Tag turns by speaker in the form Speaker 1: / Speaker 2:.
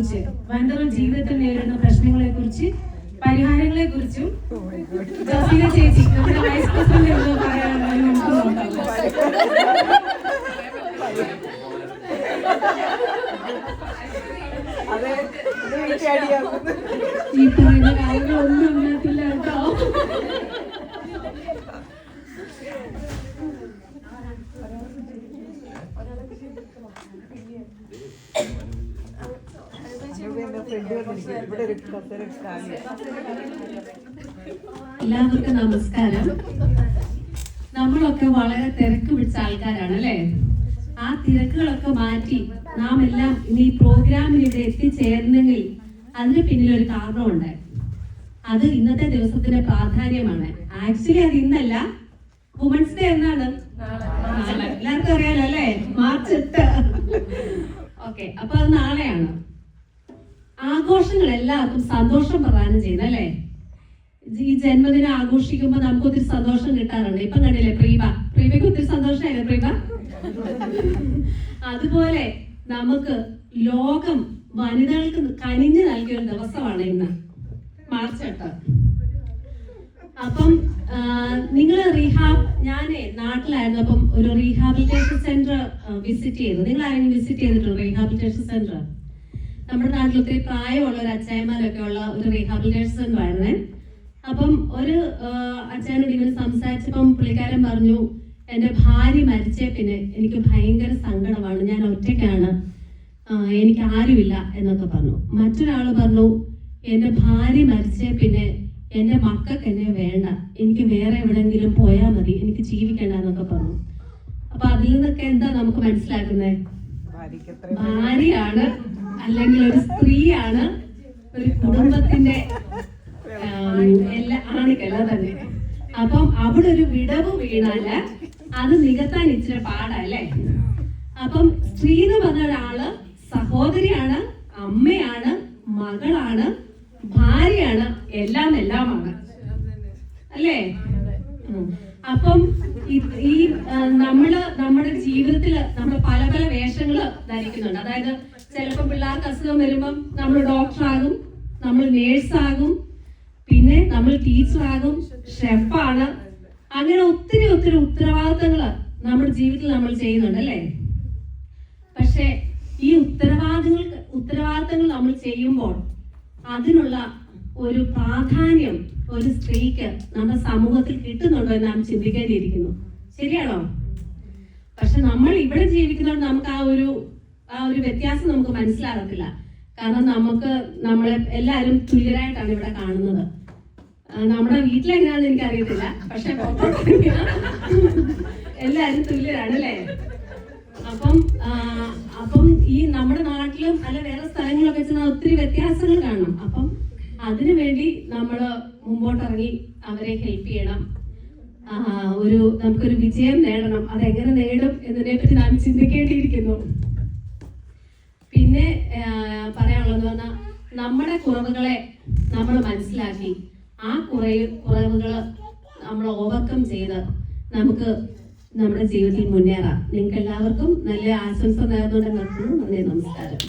Speaker 1: കുറിച്ച്, വനിതകൾ ജീവിതത്തിൽ നേരിടുന്ന പ്രശ്നങ്ങളെ കുറിച്ച്, പരിഹാരങ്ങളെ കുറിച്ചും ജോസിന ചേച്ചി നമ്മുടെ വൈസ് പ്രസിഡന്റ് പറയാനുള്ളത് നമുക്ക് നോക്കാം. ഈ പറയുന്ന കാര്യങ്ങളൊന്നും ഉണ്ടാക്കില്ല കേട്ടോ. എല്ലാവർക്കും നമസ്കാരം. നമ്മളൊക്കെ വളരെ തിരക്ക് പിടിച്ച ആൾക്കാരാണ് അല്ലേ? ആ തിരക്കുകളൊക്കെ മാറ്റി നാം എല്ലാം ഇന്ന് ഈ പ്രോഗ്രാമിന് ഇവിടെ എത്തിച്ചേർന്നെങ്കിൽ അതിന് പിന്നിലൊരു കാരണമുണ്ട്. അത് ഇന്നത്തെ ദിവസത്തിന്റെ പ്രാധാന്യമാണ്. ആക്ച്വലി അത് ഇന്നല്ല, വുമൻസ് ഡേ എന്നാണ് എല്ലാവർക്കും അറിയാലോ അല്ലേ? മാർച്ച് 8. ഓക്കെ, അപ്പൊ അത് നാളെയാണ്. ആഘോഷങ്ങൾ എല്ലാവർക്കും സന്തോഷം പ്രദാനം ചെയ്യുന്നത് അല്ലേ? ഈ ജന്മദിനം ആഘോഷിക്കുമ്പോൾ നമുക്ക് ഒത്തിരി സന്തോഷം കിട്ടാറുണ്ട്. ഇപ്പം കണ്ടില്ലേ പ്രീവയ്ക്ക് ഒത്തിരി സന്തോഷമായില്ലേ പ്രീവ? അതുപോലെ നമുക്ക് ലോകം വനിതകൾക്ക് കനിഞ്ഞു നൽകിയ ഒരു ദിവസമാണ് ഇന്ന് മാർച്ച് 8. അപ്പം നിങ്ങൾ ഞാനേ നാട്ടിലായിരുന്നു. അപ്പം ഒരു റീഹാബിലിറ്റേഷൻ സെന്റർ വിസിറ്റ് ചെയ്തു. നിങ്ങൾ ആരെങ്കിലും വിസിറ്റ് ചെയ്തിട്ടുണ്ടോ റീഹാബിലിറ്റേഷൻ സെന്റർ? നമ്മുടെ നാട്ടിൽ ഒത്തിരി പ്രായമുള്ള ഒരു അച്ചായന്മാരൊക്കെ ഉള്ള ഒരു റീഹാബിലിറ്റേഷൻ സെന്റർ ആയിരുന്നേ. അപ്പം ഒരു അച്ചായനോട് ഇങ്ങനെ സംസാരിച്ചപ്പം പുള്ളിക്കാരൻ പറഞ്ഞു, എൻ്റെ ഭാര്യ മരിച്ചേ പിന്നെ എനിക്ക് ഭയങ്കര സങ്കടമാണ്, ഞാൻ ഒറ്റയ്ക്കാണ്, എനിക്ക് ആരുമില്ല എന്നൊക്കെ പറഞ്ഞു. മറ്റൊരാൾ പറഞ്ഞു, എൻ്റെ ഭാര്യ മരിച്ചേ പിന്നെ എൻ്റെ മക്കൾക്ക് എന്നെ വേണ്ട, എനിക്ക് വേറെ എവിടെയെങ്കിലും പോയാൽ മതി, എനിക്ക് ജീവിക്കണ്ട എന്നൊക്കെ പറഞ്ഞു. അപ്പൊ അതിൽ നിന്നൊക്കെ എന്താ നമുക്ക് മനസ്സിലാക്കുന്നത്? ഭാര്യയാണ് അല്ലെങ്കിൽ ഒരു സ്ത്രീയാണ് ഒരു കുടുംബത്തിന്റെ ആണിക്കല്ല തന്നെ. അപ്പം അവിടെ ഒരു വിടവ് വീണാല് അത് നികത്താൻ ഇച്ചിരി പാടല്ലേ? അപ്പം സ്ത്രീ എന്ന് പറഞ്ഞ ഒരാള് സഹോദരിയാണ്, അമ്മയാണ്, മകളാണ്, ഭാര്യയാണ്, എല്ലാമാണ് അല്ലേ? അപ്പം ഈ നമ്മുടെ ജീവിതത്തിൽ നമ്മൾ പല പല വേഷങ്ങള് ധരിക്കുന്നുണ്ട്. അതായത് ചിലപ്പോൾ പിള്ളേർക്ക് അസുഖം വരുമ്പം നമ്മൾ ഡോക്ടറാകും, നമ്മൾ നേഴ്സാകും, പിന്നെ നമ്മൾ ടീച്ചറാകും, ഷെഫാണ്. അങ്ങനെ ഒത്തിരി ഉത്തരവാദിത്തങ്ങള് നമ്മുടെ ജീവിതത്തിൽ നമ്മൾ ചെയ്യുന്നുണ്ട് അല്ലേ? പക്ഷെ ഈ ഉത്തരവാദിത്തങ്ങൾ നമ്മൾ ചെയ്യുമ്പോൾ അതിനുള്ള ഒരു പ്രാധാന്യം ഒരു സ്ത്രീക്ക് നമ്മുടെ സമൂഹത്തിൽ കിട്ടുന്നുണ്ടോ എന്ന് നാം ചിന്തിക്കേണ്ടിയിരിക്കുന്നു. ശരിയാണോ? പക്ഷെ നമ്മൾ ഇവിടെ ജീവിക്കുന്നതുകൊണ്ട് നമുക്ക് ആ ഒരു വ്യത്യാസം നമുക്ക് മനസ്സിലാകത്തില്ല. കാരണം നമ്മളെ എല്ലാവരും തുല്യരായിട്ടാണ് ഇവിടെ കാണുന്നത്. നമ്മുടെ വീട്ടിലെങ്ങനെയാണെന്ന് എനിക്കറിയത്തില്ല, പക്ഷെ എല്ലാവരും തുല്യരാണ് അല്ലേ? അപ്പം ഈ നമ്മുടെ നാട്ടിലും അല്ല വേറെ സ്ഥലങ്ങളൊക്കെ വെച്ച് ഒത്തിരി വ്യത്യാസങ്ങൾ കാണണം. അപ്പം അതിനുവേണ്ടി നമ്മൾ മുമ്പോട്ടിറങ്ങി അവരെ ഹെൽപ്പ് ചെയ്യണം. നമുക്കൊരു വിജയം നേടണം. അതെങ്ങനെ നേടും എന്നതിനെ പറ്റി നാം ചിന്തിക്കേണ്ടിയിരിക്കുന്നു. പിന്നെ പറയാനുള്ളതെന്ന് പറഞ്ഞാൽ നമ്മുടെ കുറവുകളെ നമ്മൾ മനസ്സിലാക്കി ആ കുറവുകൾ നമ്മൾ ഓവർകം ചെയ്ത് നമുക്ക് നമ്മുടെ ജീവിതത്തിൽ മുന്നേറാം. നിങ്ങൾക്ക് എല്ലാവർക്കും നല്ല ആശംസ നേർന്നുകൊണ്ട് നിർത്തുന്നു. നന്ദി, നമസ്കാരം.